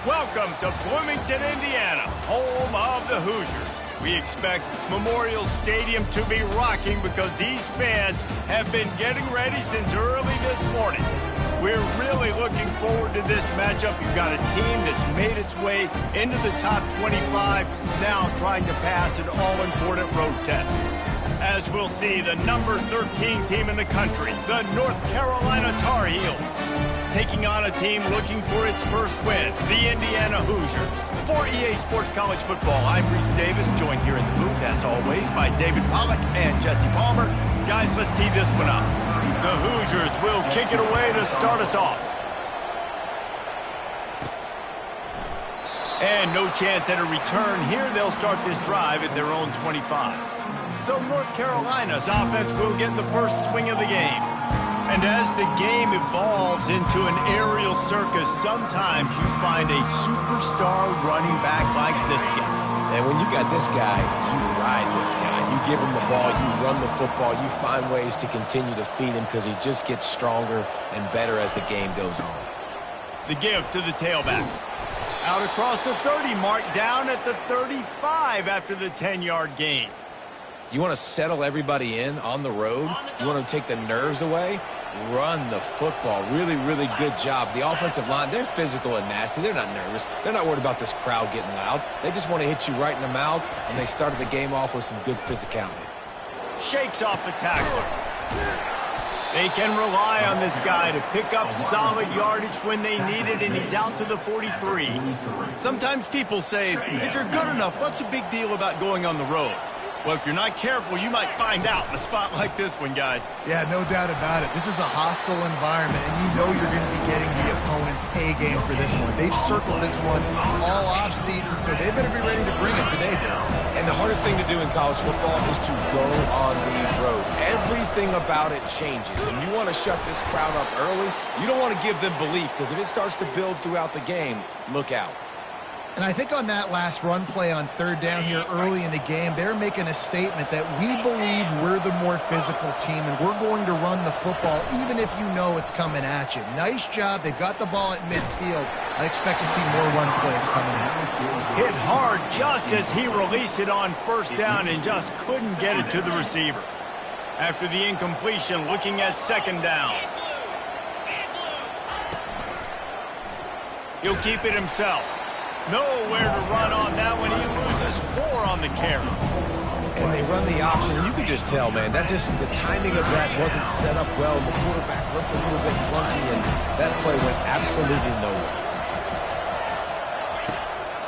Welcome to Bloomington, Indiana, home of the Hoosiers. We expect Memorial Stadium to be rocking because these fans have been getting ready since early this morning. We're really looking forward to this matchup. You've got a team that's made its way into the top 25, now trying to pass an all-important road test. As we'll see, the number 13 team in the country, the North Carolina Tar Heels, taking on a team looking for its first win, the Indiana Hoosiers. For EA Sports College Football, I'm Reese Davis, joined here in the booth, as always, by David Pollack and Jesse Palmer. Guys, let's tee this one up. The Hoosiers will kick it away to start us off. And no chance at a return here. They'll start this drive at their own 25. So North Carolina's offense will get the first swing of the game. And as the game evolves into an aerial circus, sometimes you find a superstar running back like this guy. And when you got this guy, you ride this guy. You give him the ball, you run the football, you find ways to continue to feed him because he just gets stronger and better as the game goes on. The give to the tailback. Out across the 30 mark, down at the 35 after the 10-yard gain. You want to settle everybody in on the road? You want to take the nerves away? Run the football. Really, really good job. The offensive line, they're physical and nasty. They're not nervous. They're not worried about this crowd getting loud. They just want to hit you right in the mouth, and they started the game off with some good physicality. Shakes off the tackler. They can rely on this guy to pick up solid yardage when they need it, and he's out to the 43. Sometimes people say, if you're good enough, what's the big deal about going on the road? Well, if you're not careful, you might find out in a spot like this one, guys. Yeah, no doubt about it. This is a hostile environment, and you know you're going to be getting the opponent's A game for this one. They've circled this one all offseason, so they better be ready to bring it today, though. And the hardest thing to do in college football is to go on the road. Everything about it changes, and you want to shut this crowd up early. You don't want to give them belief, because if it starts to build throughout the game, look out. And I think on that last run play on third down here early in the game, they're making a statement that we believe we're the more physical team and we're going to run the football even if you know it's coming at you. Nice job. They've got the ball at midfield. I expect to see more run plays coming in. Hit hard just as he released it on first down and just couldn't get it to the receiver. After the incompletion, looking at second down. He'll keep it himself. Nowhere to run on that one. He loses 4 on the carry. And they run the option, and you can just tell, man, that just the timing of that wasn't set up well. The quarterback looked a little bit clunky, and that play went absolutely nowhere.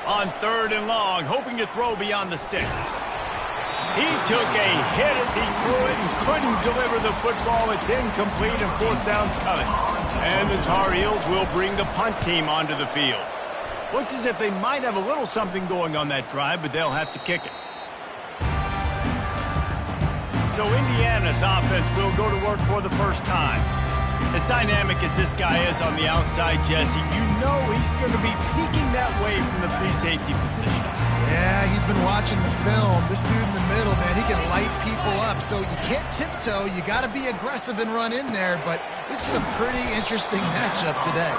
On third and long, hoping to throw beyond the sticks. He took a hit as he threw it and couldn't deliver the football. It's incomplete, and fourth down's coming. And the Tar Heels will bring the punt team onto the field. Looks as if they might have a little something going on that drive, but they'll have to kick it. So Indiana's offense will go to work for the first time. As dynamic as this guy is on the outside, Jesse, you know he's going to be peeking that way from the free safety position. Yeah, he's been watching the film. This dude in the middle, man, he can light people up. So you can't tiptoe. You got to be aggressive and run in there. But this is a pretty interesting matchup today.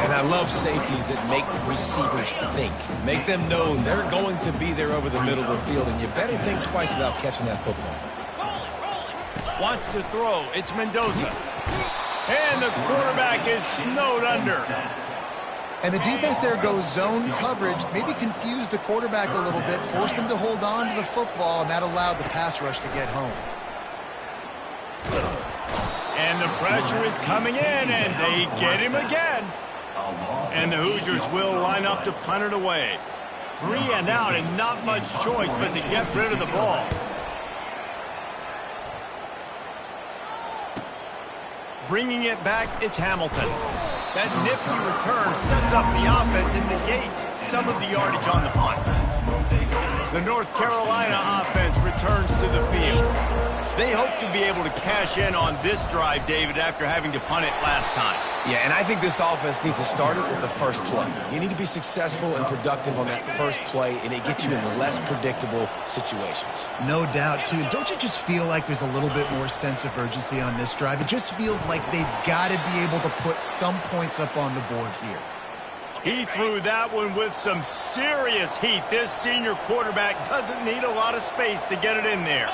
And I love safeties that make receivers think. Make them know they're going to be there over the middle of the field, and you better think twice about catching that football. Wants to throw. It's Mendoza. And the quarterback is snowed under. And the defense there goes zone coverage, maybe confused the quarterback a little bit, forced him to hold on to the football, and that allowed the pass rush to get home. And the pressure is coming in, and they get him again. And the Hoosiers will line up to punt it away. 3 and out, and not much choice but to get rid of the ball. Bringing it back, it's Hamilton. That nifty return sets up the offense and negates some of the yardage on the punt. The North Carolina offense returns to the field. They hope to be able to cash in on this drive, David, after having to punt it last time. Yeah, and I think this offense needs to start it with the first play. You need to be successful and productive on that first play, and it gets you in less predictable situations. No doubt, too. Don't you just feel like there's a little bit more sense of urgency on this drive? It just feels like they've got to be able to put some points up on the board here. He threw that one with some serious heat. This senior quarterback doesn't need a lot of space to get it in there.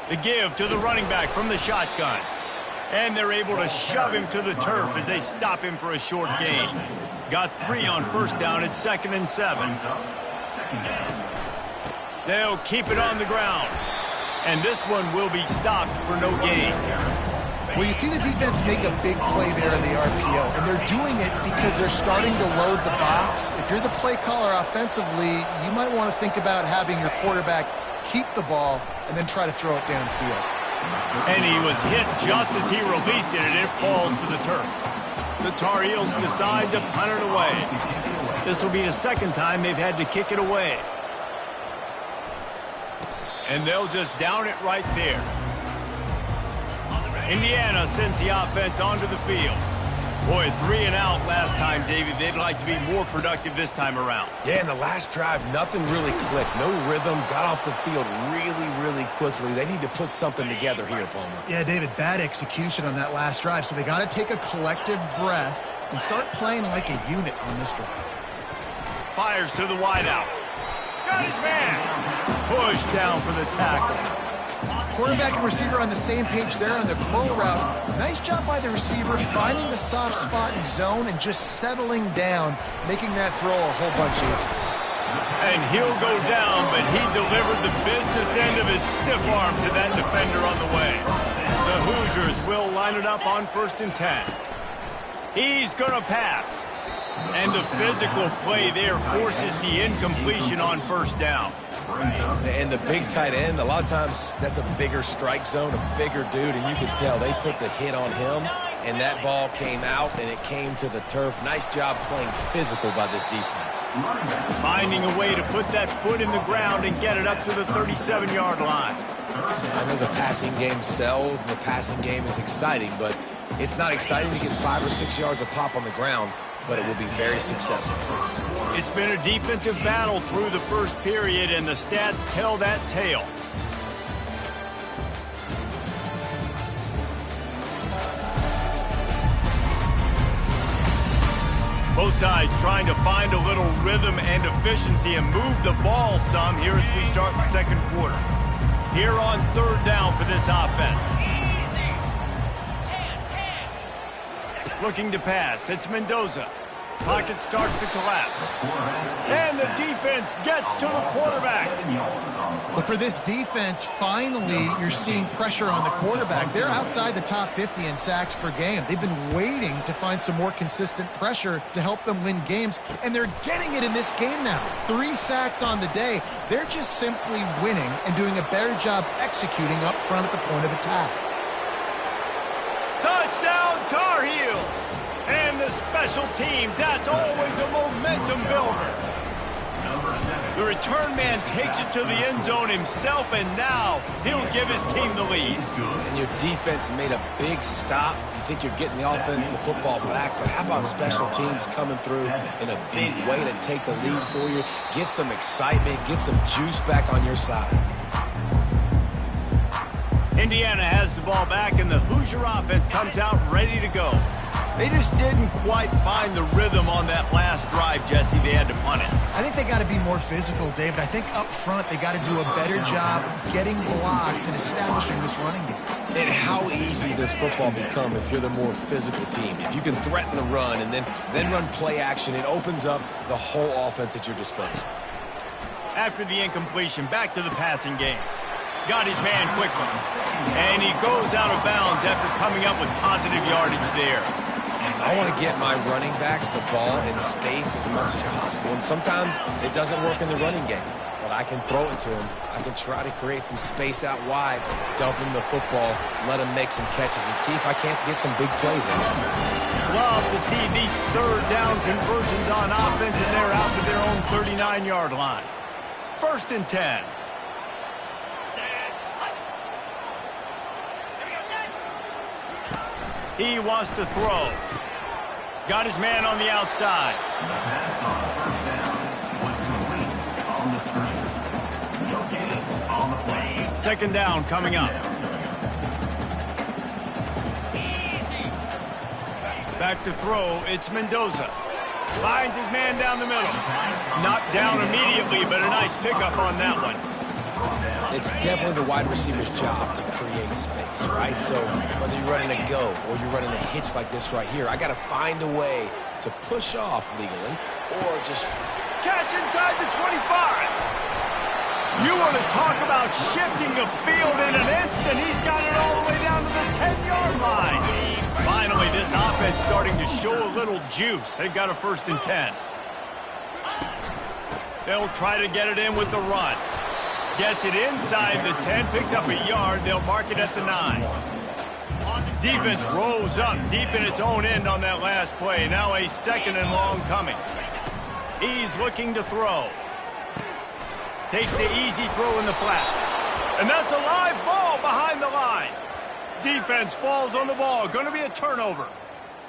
The give to the running back from the shotgun. And they're able to shove him to the turf as they stop him for a short gain. Got 3 on first down at 2nd and 7. They'll keep it on the ground. And this one will be stopped for no gain. Well, you see the defense make a big play there in the RPO, and they're doing it because they're starting to load the box. If you're the play caller offensively, you might want to think about having your quarterback keep the ball and then try to throw it downfield. And he was hit just as he released it, and it falls to the turf. The Tar Heels decide to punt it away. This will be the second time they've had to kick it away. And they'll just down it right there. Indiana sends the offense onto the field. Boy, 3 and out last time, David. They'd like to be more productive this time around. Yeah, in the last drive, nothing really clicked. No rhythm, got off the field really quickly. They need to put something together here, Palmer. Yeah, David, bad execution on that last drive, so they got to take a collective breath and start playing like a unit on this drive. Fires to the wideout. Got his man. Pushed down for the tackle. Quarterback and receiver on the same page there on the curl route. Nice job by the receiver finding the soft spot in zone and just settling down, making that throw a whole bunch easier. And he'll go down, but he delivered the business end of his stiff arm to that defender on the way. The Hoosiers will line it up on 1st and 10. He's going to pass. And the physical play there forces the incompletion on 1st down. And the big tight end, a lot of times that's a bigger strike zone, a bigger dude, and you could tell they put the hit on him, and that ball came out, and it came to the turf. Nice job playing physical by this defense. Finding a way to put that foot in the ground and get it up to the 37-yard line. I know the passing game sells, and the passing game is exciting, but it's not exciting to get 5 or 6 yards of pop on the ground, but it will be very successful. It's been a defensive battle through the first period, and the stats tell that tale. Both sides trying to find a little rhythm and efficiency and move the ball some here as we start the second quarter. Here on 3rd down for this offense. Looking to pass. It's Mendoza. Pocket starts to collapse. And the defense gets to the quarterback. But for this defense, finally, you're seeing pressure on the quarterback. They're outside the top 50 in sacks per game. They've been waiting to find some more consistent pressure to help them win games, and they're getting it in this game now. 3 sacks on the day. They're just simply winning and doing a better job executing up front at the point of attack. Touchdown, Tar Heels! And the special teams, that's always a momentum builder. The return man takes it to the end zone himself, and now he'll give his team the lead. And your defense made a big stop. You think you're getting the offense, the football back, but how about special teams coming through in a big way to take the lead for you? Get some excitement, get some juice back on your side. Indiana has the ball back, and the Hoosier offense comes out ready to go. They just didn't quite find the rhythm on that last drive, Jesse. They had to punt it. I think they got to be more physical, David. I think up front they got to do a better job getting blocks and establishing this running game. And how easy does football become if you're the more physical team? If you can threaten the run and then run play action, it opens up the whole offense at your disposal. After the incompletion, back to the passing game. Got his man quickly. And he goes out of bounds after coming up with positive yardage there. I want to get my running backs the ball in space as much as possible. And sometimes it doesn't work in the running game. But I can throw it to him. I can try to create some space out wide, dump him the football, let him make some catches, and see if I can't get some big plays in. Love to see these 3rd down conversions on offense, and they're out to their own 39-yard line. 1st and 10. He wants to throw. Got his man on the outside. Second down coming up. Back to throw, it's Mendoza. Finds his man down the middle. Knocked down immediately, but a nice pickup on that one. It's definitely the wide receiver's job to create space, right? So whether you're running a go or you're running a hitch like this right here, I got to find a way to push off legally or just... Catch inside the 25. You want to talk about shifting the field in an instant. He's got it all the way down to the 10-yard line. Finally, this offense starting to show a little juice. They've got a 1st and 10. They'll try to get it in with the run. Gets it inside the 10, picks up a yard. They'll mark it at the 9. Defense rolls up deep in its own end on that last play. Now a 2nd and long coming. He's looking to throw. Takes the easy throw in the flat. And that's a live ball behind the line. Defense falls on the ball. Going to be a turnover.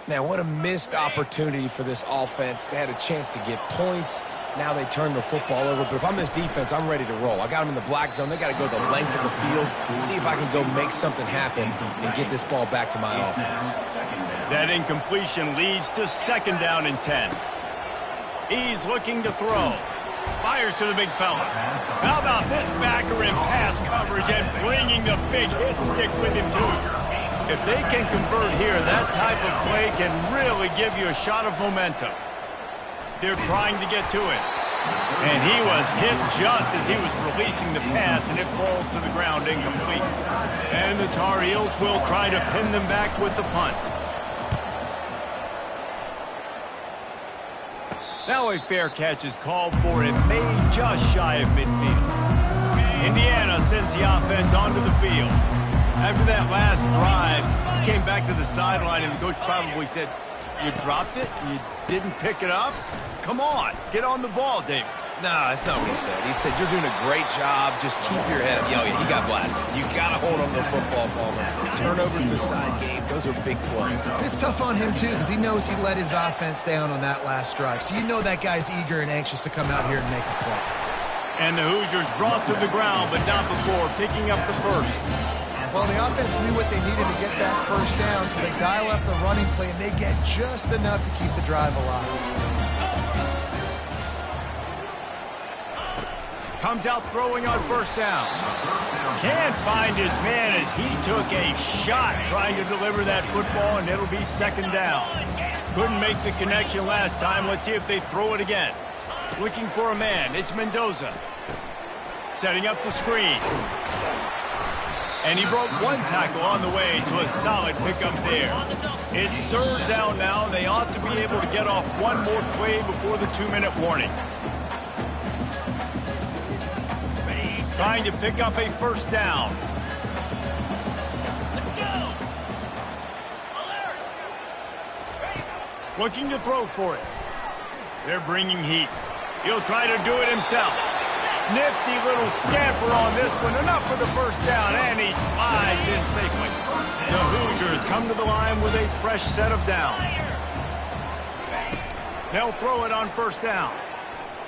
Man, what a missed opportunity for this offense. They had a chance to get points. Now they turn the football over. But if I'm this defense, I'm ready to roll. I got them in the black zone. They got to go the length of the field, see if I can go make something happen and get this ball back to my offense. That incompletion leads to 2nd down and 10. He's looking to throw. Fires to the big fella. How about this backer in pass coverage and bringing the big hit stick with him, too? If they can convert here, that type of play can really give you a shot of momentum. They're trying to get to it. And he was hit just as he was releasing the pass, and it falls to the ground incomplete. And the Tar Heels will try to pin them back with the punt. Now a fair catch is called for. It made just shy of midfield. Indiana sends the offense onto the field. After that last drive, he came back to the sideline, and the coach probably said, "You dropped it? You didn't pick it up? Come on, get on the ball, David." No, that's not what he said. He said, you're doing a great job. Just keep your head up. Yo, he got blasted. You got to hold on to the football, Palmer. Turnovers decide games. Those are big plays. It's tough on him, too, because he knows he let his offense down on that last drive. So you know that guy's eager and anxious to come out here and make a play. And the Hoosiers brought to the ground, but not before picking up the 1st. Well, the offense knew what they needed to get that 1st down, so they dial up the running play, and they get just enough to keep the drive alive. Comes out throwing on 1st down. Can't find his man as he took a shot trying to deliver that football, and it'll be 2nd down. Couldn't make the connection last time. Let's see if they throw it again. Looking for a man. It's Mendoza. Setting up the screen. And he broke one tackle on the way to a solid pickup there. It's 3rd down now. They ought to be able to get off one more play before the 2-minute warning. Trying to pick up a 1st down. Looking to throw for it. They're bringing heat. He'll try to do it himself. Nifty little scamper on this one. Enough for the 1st down, and he slides in safely. The Hoosiers come to the line with a fresh set of downs. They'll throw it on 1st down.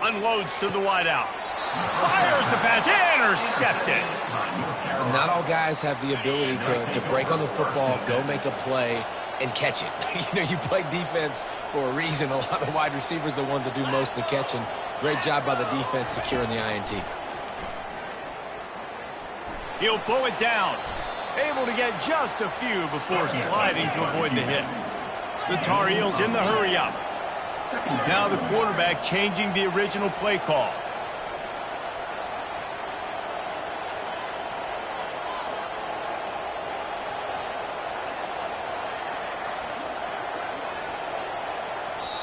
Unloads to the wideout. Fires the pass, intercepted. Not all guys have the ability to break on the football, go make a play, and catch it. You play defense for a reason. A lot of the wide receivers are the ones that do most of the catching. Great job by the defense securing the INT. He'll pull it down. Able to get just a few before sliding to avoid the hits. The Tar Heels in the hurry-up. Now the quarterback changing the original play call.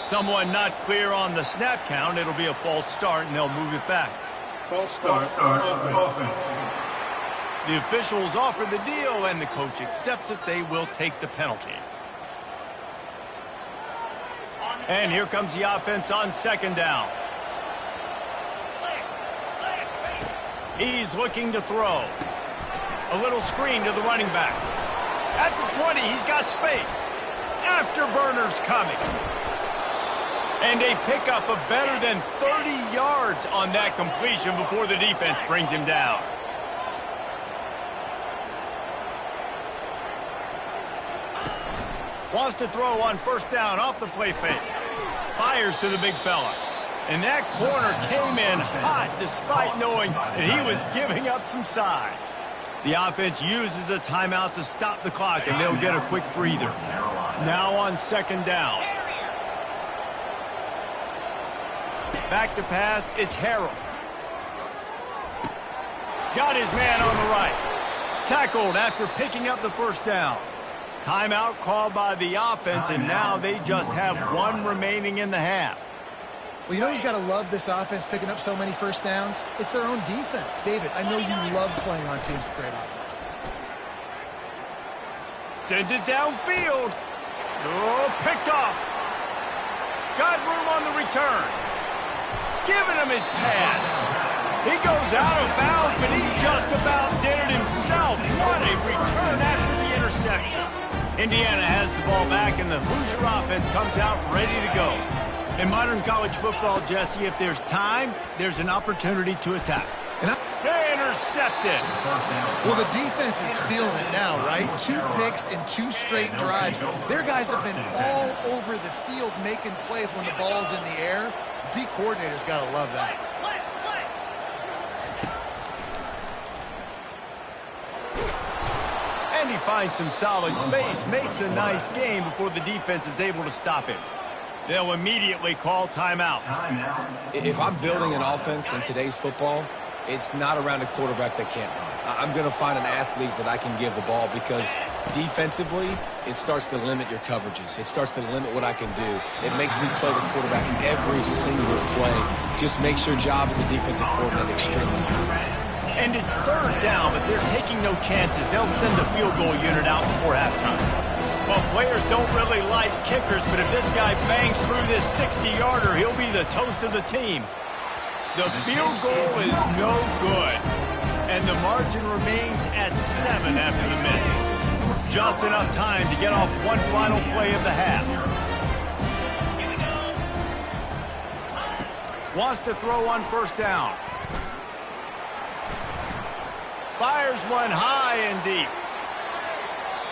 Someone not clear on the snap count. It'll be a false start, and they'll move it back. False start. The officials offer the deal, and the coach accepts it. They will take the penalty. And here comes the offense on 2nd down. He's looking to throw. A little screen to the running back. At the 20, he's got space. Afterburners coming. And a pickup of better than 30 yards on that completion before the defense brings him down. Wants to throw on first down off the play fake. Fires to the big fella. And that corner came in hot despite knowing that he was giving up some size. The offense uses a timeout to stop the clock, and they'll get a quick breather. Now on second down. Back to pass, it's Harrell. Got his man on the right. Tackled after picking up the first down. Timeout called by the offense, and now they just have one remaining in the half. Well, you know who's got to love this offense picking up so many first downs? It's their own defense. David, I know you love playing on teams with great offenses. Sends it downfield. Oh, picked off. Got room on the return. Giving him his pads. He goes out of bounds, but he just about did it himself. What a return after the interception. Indiana has the ball back, and the Hoosier offense comes out ready to go. In modern college football, Jesse, if there's time, there's an opportunity to attack. Intercepted. Well, the defense is feeling it now, right? 2 picks in 2 straight drives. Their guys have been all over the field making plays when the ball's in the air. D coordinator's got to love that. And he finds some solid space, makes a nice game before the defense is able to stop him. They'll immediately call timeout. If I'm building an offense in today's football, it's not around a quarterback that can't run. I'm going to find an athlete that I can give the ball because defensively, it starts to limit your coverages. It starts to limit what I can do. It makes me play the quarterback every single play. Just makes your job as a defensive coordinator extremely hard. And it's third down, but they're taking no chances. They'll send a field goal unit out before halftime. Well, players don't really like kickers, but if this guy bangs through this 60-yarder, he'll be the toast of the team. The field goal is no good, and the margin remains at 7 after the minute. Just enough time to get off one final play of the half. Wants to throw on first down. Fires one high and deep.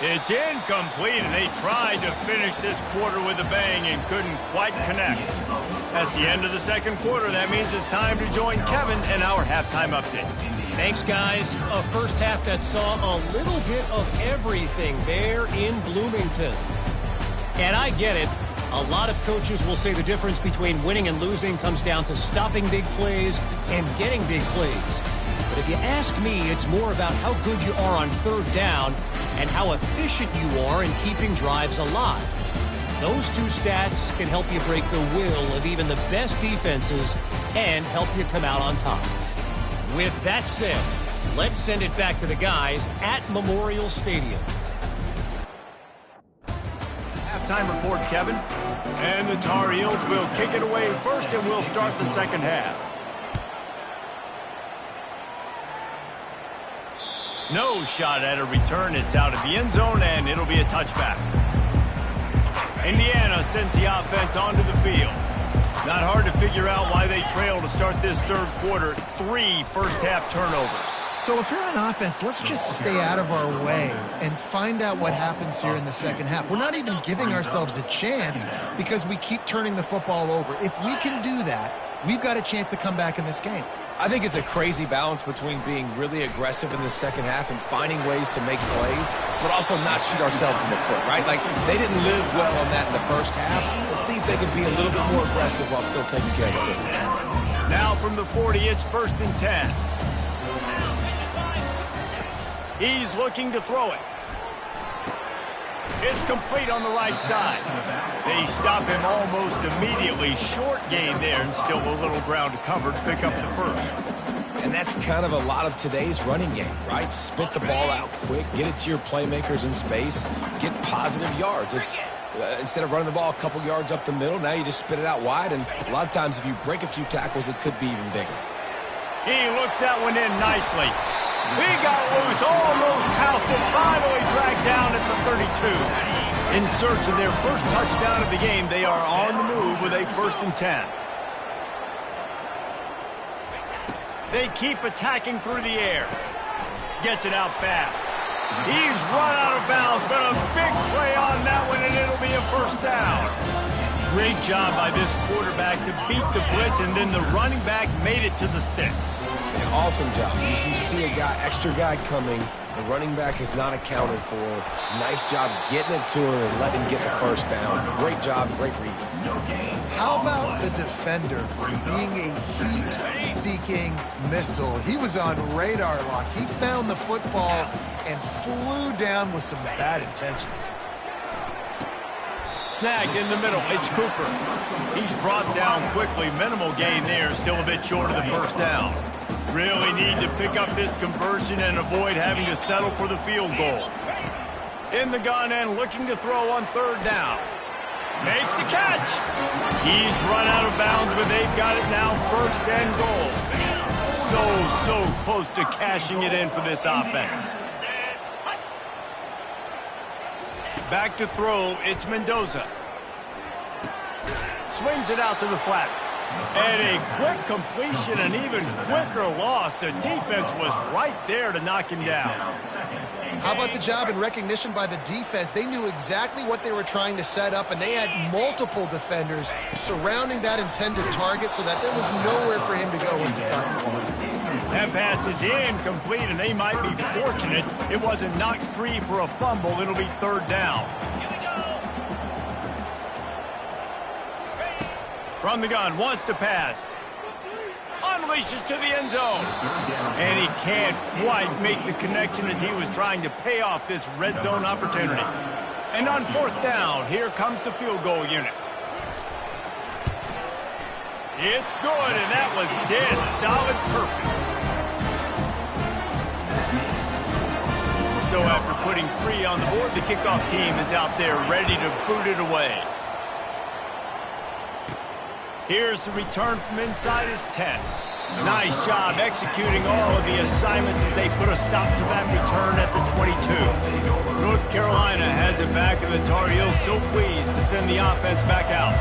It's incomplete, and they tried to finish this quarter with a bang and couldn't quite connect. That's the end of the second quarter. That means it's time to join Kevin in our halftime update. Thanks, guys. A first half that saw a little bit of everything there in Bloomington. And I get it. A lot of coaches will say the difference between winning and losing comes down to stopping big plays and getting big plays. But if you ask me, it's more about how good you are on third down and how efficient you are in keeping drives alive. Those 2 stats can help you break the will of even the best defenses and help you come out on top. With that said, let's send it back to the guys at Memorial Stadium. Halftime report, Kevin. And the Tar Heels will kick it away first, and we'll start the second half. No shot at a return. It's out of the end zone, and it'll be a touchback. Indiana sends the offense onto the field. Not hard to figure out why they trail to start this third quarter. 3 first-half turnovers. So if you're on offense, let's just stay out of our way and find out what happens here in the second half. We're not even giving ourselves a chance because we keep turning the football over. If we can do that, we've got a chance to come back in this game. I think it's a crazy balance between being really aggressive in the second half and finding ways to make plays, but also not shoot ourselves in the foot, right? Like, they didn't live well on that in the first half. Let's see if they can be a little bit more aggressive while still taking care of the football. Now from the 40, it's 1st and 10. He's looking to throw it. It's complete on the right side. They stop him almost immediately. Short gain there, and still a little ground to cover to pick up the first. And that's kind of a lot of today's running game, right? Spit the ball out quick, get it to your playmakers in space, get positive yards. It's instead of running the ball a couple yards up the middle, now you just spit it out wide, and a lot of times if you break a few tackles, it could be even bigger. He looks that one in nicely. He got loose, almost housed it, finally dragged down at the 32. In search of their first touchdown of the game, they are on the move with a 1st and 10. They keep attacking through the air. Gets it out fast. He's run out of bounds, but a big play on that one, and and it'll be a first down. Great job by this quarterback to beat the blitz, and then the running back made it to the sticks. An awesome job. You see a extra guy coming. The running back is not accounted for. Nice job getting it to him and letting him get the first down. Great job, great read. How about the defender being a heat-seeking missile? He was on radar lock. He found the football and flew down with some bad intentions. Snagged in the middle. It's Cooper. He's brought down quickly. Minimal gain there. Still a bit short of the first down. Really need to pick up this conversion and avoid having to settle for the field goal. In the gun and looking to throw on third down. Makes the catch. He's run out of bounds, but they've got it now first and goal. So close to cashing it in for this offense. Back to throw, it's Mendoza. Swings it out to the flat. And a quick completion, an even quicker loss. The defense was right there to knock him down. How about the job and recognition by the defense? They knew exactly what they were trying to set up, and they had multiple defenders surrounding that intended target so that there was nowhere for him to go once he got the ball. That pass is incomplete, and they might be fortunate it wasn't knocked free for a fumble. It'll be third down. From the gun, wants to pass. Unleashes to the end zone. And he can't quite make the connection as he was trying to pay off this red zone opportunity. And on fourth down, here comes the field goal unit. It's good, and that was dead solid perfect. So after putting 3 on the board, the kickoff team is out there ready to boot it away. Here's the return from inside his 10. Nice job executing all of the assignments as they put a stop to that return at the 22. North Carolina has it back, and the Tar Heels so pleased to send the offense back out.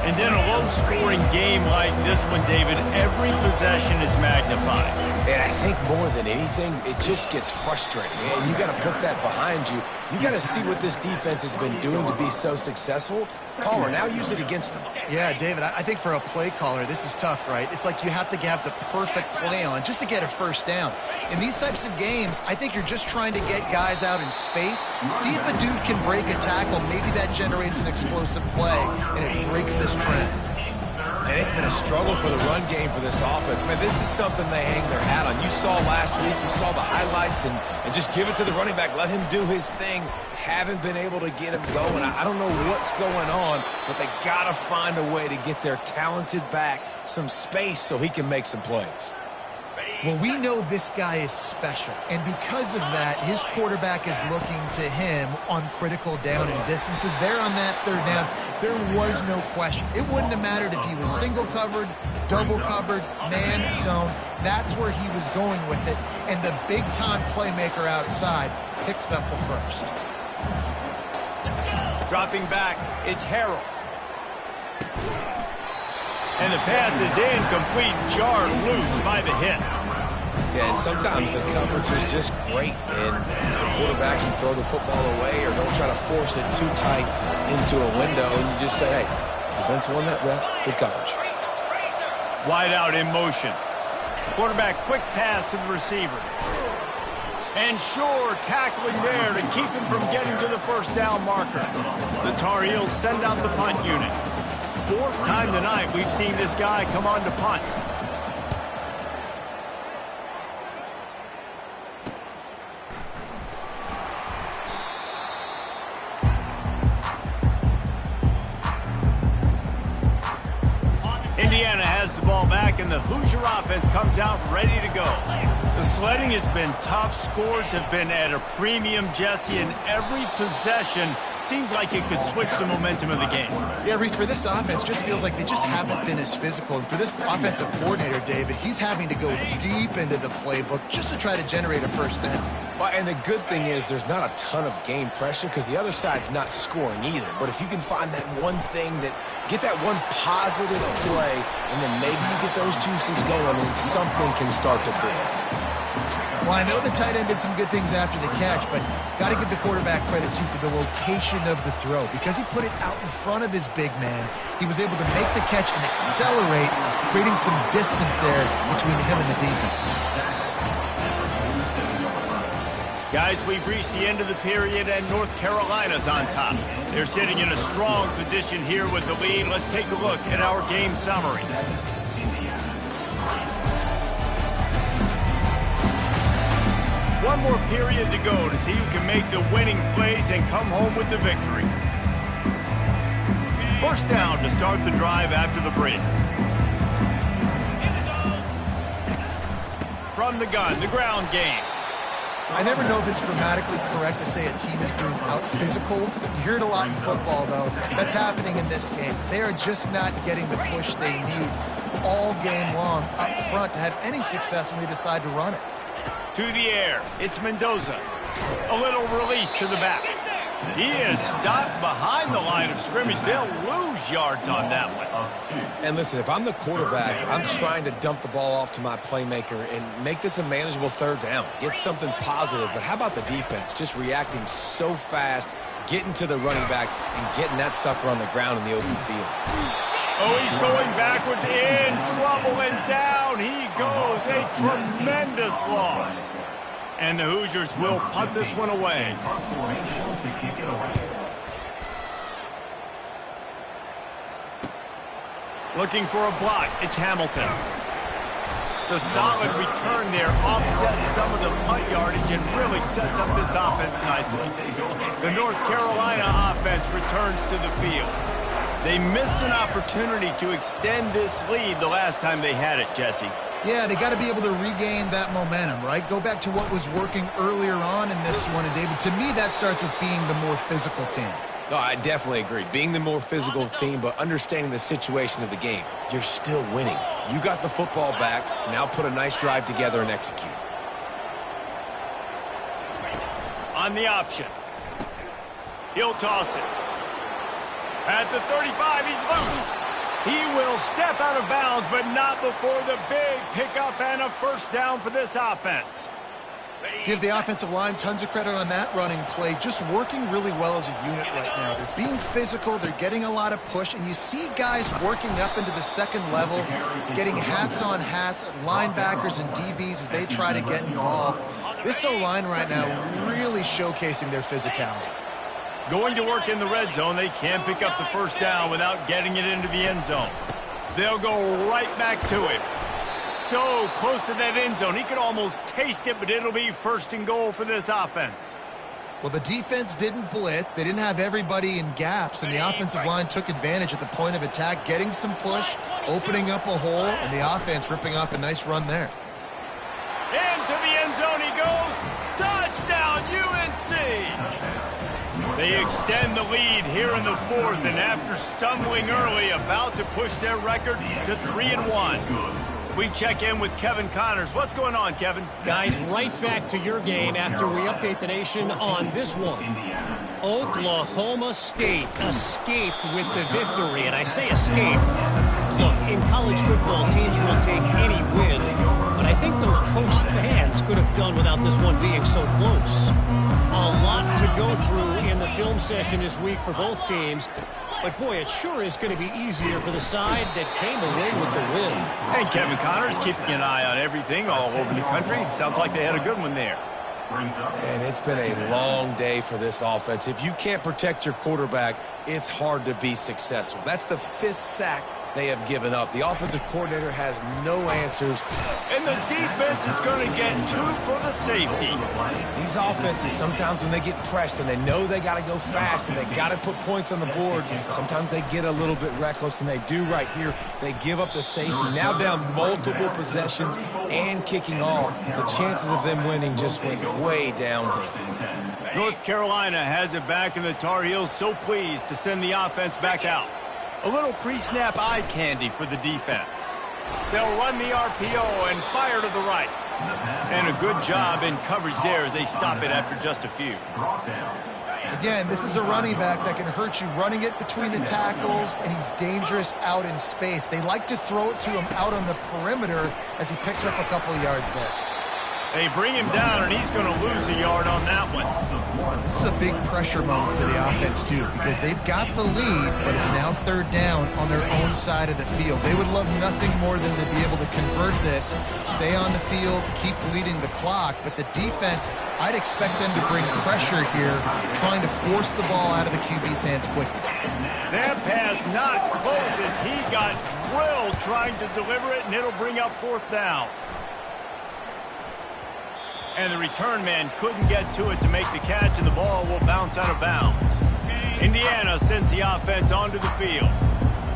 And in a low-scoring game like this one, David, every possession is magnified. And I think more than anything, it just gets frustrating. And you got to put that behind you. You got to see what this defense has been doing to be so successful. Caller, now use it against them. Yeah, David, I think for a play caller, this is tough, right? It's like you have to have the perfect play on just to get a first down. In these types of games, I think you're just trying to get guys out in space, see if a dude can break a tackle. Maybe that generates an explosive play, and it breaks this trend. And it's been a struggle for the run game for this offense. Man, this is something they hang their hat on. You saw last week, you saw the highlights, and just give it to the running back. Let him do his thing. Haven't been able to get him going. I don't know what's going on, but they got to find a way to get their talented back some space so he can make some plays. Well, we know this guy is special, and because of that, his quarterback is looking to him on critical down and distances. There on that third down, there was no question. It wouldn't have mattered if he was single covered, double covered, man, zone. That's where he was going with it, and the big-time playmaker outside picks up the first. Dropping back, it's Harrell. And the pass is incomplete, jarred loose by the hit. Yeah, and sometimes the coverage is just great. And as a quarterback, you throw the football away or don't try to force it too tight into a window, and you just say, hey, defense won that well, good coverage. Wide out in motion. Quarterback quick pass to the receiver. And Shore tackling there to keep him from getting to the first down marker. The Tar Heels send out the punt unit. Fourth time tonight we've seen this guy come on to punt. Indiana has the ball back, and the Hoosier offense comes out ready to go. The sledding has been tough. Scores have been at a premium, Jesse, and every possession seems like it could switch the momentum of the game. Yeah, Reese, for this offense, just feels like they just haven't been as physical. And for this offensive coordinator, David, he's having to go deep into the playbook just to try to generate a first down. Well, and the good thing is there's not a ton of game pressure because the other side's not scoring either. But if you can find that one thing get that one positive play, and then maybe you get those juices going and something can start to build. Well, I know the tight end did some good things after the catch, but got to give the quarterback credit, too, for the location of the throw. Because he put it out in front of his big man, he was able to make the catch and accelerate, creating some distance there between him and the defense. Guys, we've reached the end of the period, and North Carolina's on top. They're sitting in a strong position here with the lead. Let's take a look at our game summary. One more period to go to see who can make the winning plays and come home with the victory. First down to start the drive after the break. From the gun, the ground game. I never know if it's grammatically correct to say a team is being out-physicaled. You hear it a lot in football, though. That's happening in this game. They are just not getting the push they need all game long up front to have any success when they decide to run it. To the air, it's Mendoza. A little release to the back. He is stopped behind the line of scrimmage. They'll lose yards on that one. And listen, if I'm the quarterback, I'm trying to dump the ball off to my playmaker and make this a manageable third down. Get something positive. But how about the defense? Just reacting so fast, getting to the running back, and getting that sucker on the ground in the open field. Oh, he's going backwards, in trouble, and down he goes. A tremendous loss. And the Hoosiers will punt this one away. Looking for a block, it's Hamilton. The solid return there offsets some of the punt yardage and really sets up this offense nicely. The North Carolina offense returns to the field. They missed an opportunity to extend this lead the last time they had it, Jesse. Yeah, they got to be able to regain that momentum, right? Go back to what was working earlier on in this one. And, David, to me, that starts with being the more physical team. No, I definitely agree. Being the more physical team, but understanding the situation of the game. You're still winning. You got the football back. Now put a nice drive together and execute. On the option. He'll toss it. At the 35, he's loose. He will step out of bounds, but not before the big pickup and a first down for this offense. Give the offensive line tons of credit on that running play. Just working really well as a unit right now. They're being physical. They're getting a lot of push. And you see guys working up into the second level, getting hats on hats at linebackers and DBs as they try to get involved. This O-line right now really showcasing their physicality. Going to work in the red zone. They can't pick up the first down without getting it into the end zone. They'll go right back to him. So close to that end zone. He could almost taste it, but it'll be first and goal for this offense. Well, the defense didn't blitz. They didn't have everybody in gaps, and the offensive line took advantage at the point of attack, getting some push, opening up a hole, and the offense ripping off a nice run there. Into the end zone he goes. Touchdown, UNC! They extend the lead here in the fourth, and after stumbling early, about to push their record to 3-1. We check in with Kevin Connors. What's going on, Kevin? Guys, right back to your game after we update the nation on this one. Oklahoma State escaped with the victory, and I say escaped. Look, in college football, teams will take any win, but I think those Pokes fans could have done without this one being so close. A lot to go through in the film session this week for both teams. But, boy, it sure is going to be easier for the side that came away with the win. And Kevin Connors keeping an eye on everything all over the country. Sounds like they had a good one there. And it's been a long day for this offense. If you can't protect your quarterback, it's hard to be successful. That's the 5th sack they have given up. The offensive coordinator has no answers. And the defense is going to get 2 for the safety. These offenses, sometimes when they get pressed and they know they got to go fast and they got to put points on the board, sometimes they get a little bit reckless, and they do right here. They give up the safety. Now down multiple possessions and kicking off. The chances of them winning just went way downhill. North Carolina has it back, and the Tar Heels so pleased to send the offense back out. A little pre-snap eye candy for the defense. They'll run the RPO and fire to the right. And a good job in coverage there as they stop it after just a few. Again, this is a running back that can hurt you running it between the tackles, and he's dangerous out in space. They like to throw it to him out on the perimeter as he picks up a couple of yards there. They bring him down, and he's going to lose a yard on that one. This is a big pressure moment for the offense, too, because they've got the lead, but it's now third down on their own side of the field. They would love nothing more than to be able to convert this, stay on the field, keep leading the clock, but the defense, I'd expect them to bring pressure here, trying to force the ball out of the QB's hands quickly. That pass not close as he got drilled trying to deliver it, and it'll bring up fourth down. And the return man couldn't get to it to make the catch, and the ball will bounce out of bounds. Indiana sends the offense onto the field.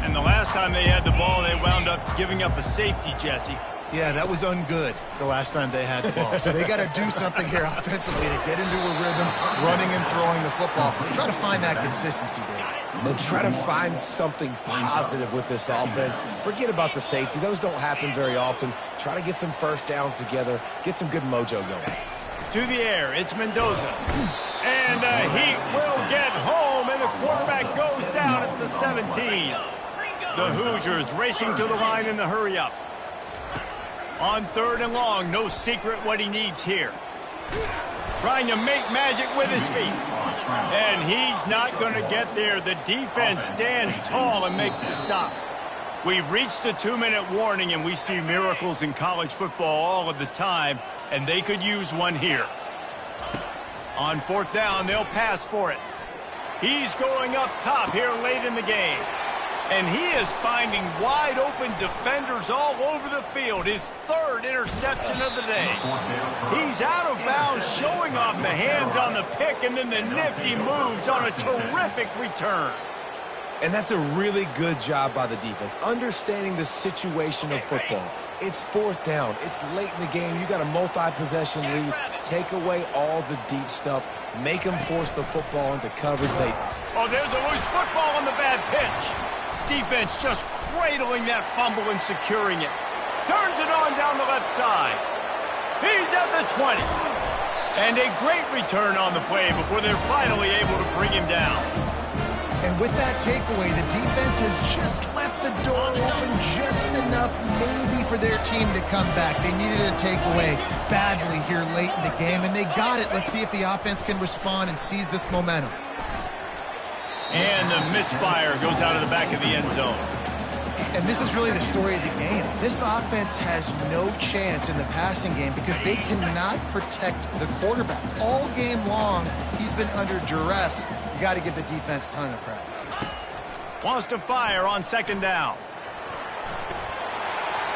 And the last time they had the ball, they wound up giving up a safety, Jesse. Yeah, that was ungood the last time they had the ball. So they got to do something here offensively to get into a rhythm, running and throwing the football. Try to find that consistency, David. And try to find something positive with this offense. Forget about the safety. Those don't happen very often. Try to get some first downs together. Get some good mojo going. To the air, it's Mendoza. And he will get home, and the quarterback goes down at the 17. The Hoosiers racing to the line in the hurry-up. On third and long, no secret what he needs here. Trying to make magic with his feet. And he's not going to get there. The defense stands tall and makes the stop. We've reached the 2-minute warning, and we see miracles in college football all of the time, and they could use one here. On fourth down, they'll pass for it. He's going up top here late in the game. And he is finding wide-open defenders all over the field. His third interception of the day. He's out of bounds, showing off the hands on the pick, and then the nifty moves on a terrific return. And that's a really good job by the defense, understanding the situation of football. It's fourth down. It's late in the game. You got a multi-possession lead. Take away all the deep stuff. Make them force the football into coverage. Oh, there's a loose football on the bad pitch. Defense just cradling that fumble and securing it. Turns it on down the left side. He's at the 20. And a great return on the play before they're finally able to bring him down. And with that takeaway, the defense has just left the door open just enough maybe for their team to come back. They needed a takeaway badly here late in the game, and they got it. Let's see if the offense can respond and seize this momentum. And the misfire goes out of the back of the end zone. And this is really the story of the game. This offense has no chance in the passing game because they cannot protect the quarterback. All game long, he's been under duress. You got to give the defense a ton of credit. Wants to fire on second down.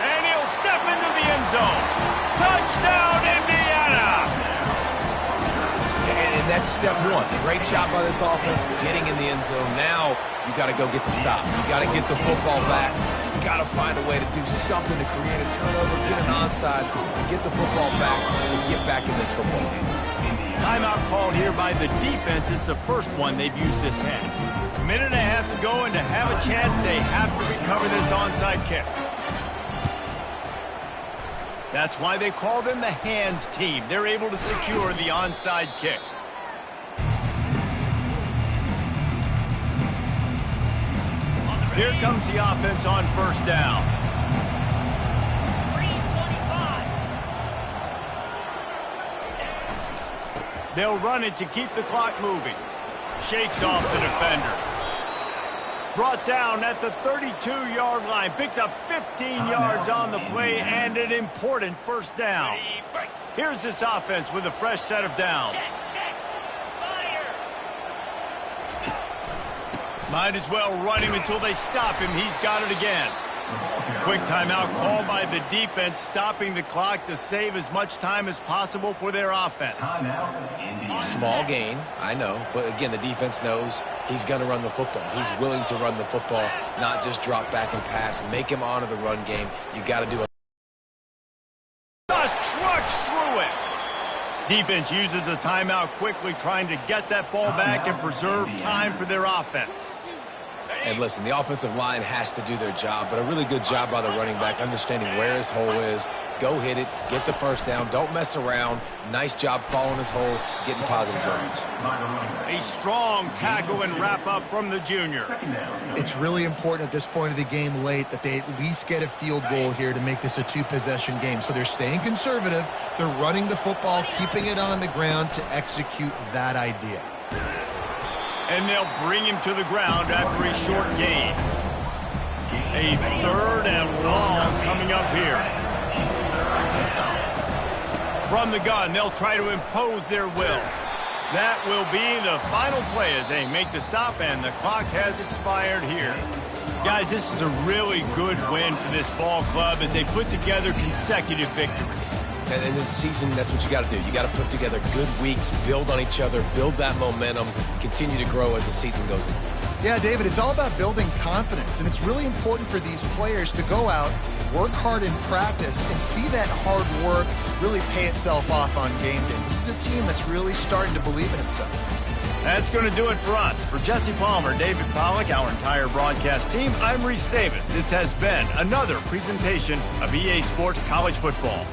And he'll step into the end zone. Touchdown, Indiana! And that's step one. Great job by this offense getting in the end zone. Now you got to go get the stop. You got to get the football back. You got to find a way to do something to create a turnover, get an onside, to get the football back, to get back in this football game. Timeout called here by the defense. It's the first one they've used this half. A minute and a half to go, and to have a chance, they have to recover this onside kick. That's why they call them the hands team. They're able to secure the onside kick. Here comes the offense on first down. They'll run it to keep the clock moving. Shakes off the defender. Brought down at the 32-yard line. Picks up 15 yards on the play and an important first down. Here's this offense with a fresh set of downs. Might as well run him until they stop him. He's got it again. Quick timeout called by the defense, stopping the clock to save as much time as possible for their offense. Small gain, I know, but again, the defense knows he's going to run the football. He's willing to run the football, not just drop back and pass. Make him honor the run game. You got to do it. Just trucks through it. Defense uses a timeout quickly, trying to get that ball back and preserve time for their offense. And listen, the offensive line has to do their job, but a really good job by the running back, understanding where his hole is. Go hit it, get the first down, don't mess around. Nice job following his hole, getting positive yards. A strong tackle and wrap-up from the junior. It's really important at this point of the game late that they at least get a field goal here to make this a two-possession game. So they're staying conservative. They're running the football, keeping it on the ground to execute that idea. And they'll bring him to the ground after a short gain. A 3rd and long coming up here. From the gun, they'll try to impose their will. That will be the final play as they make the stop, and the clock has expired here. Guys, this is a really good win for this ball club as they put together consecutive victories. And in this season, that's what you got to do. You got to put together good weeks, build on each other, build that momentum, continue to grow as the season goes on. Yeah, David, it's all about building confidence, and it's really important for these players to go out, work hard in practice, and see that hard work really pay itself off on game day. This is a team that's really starting to believe in itself. That's going to do it for us. For Jesse Palmer, David Pollack, our entire broadcast team, I'm Reese Davis. This has been another presentation of EA Sports College Football.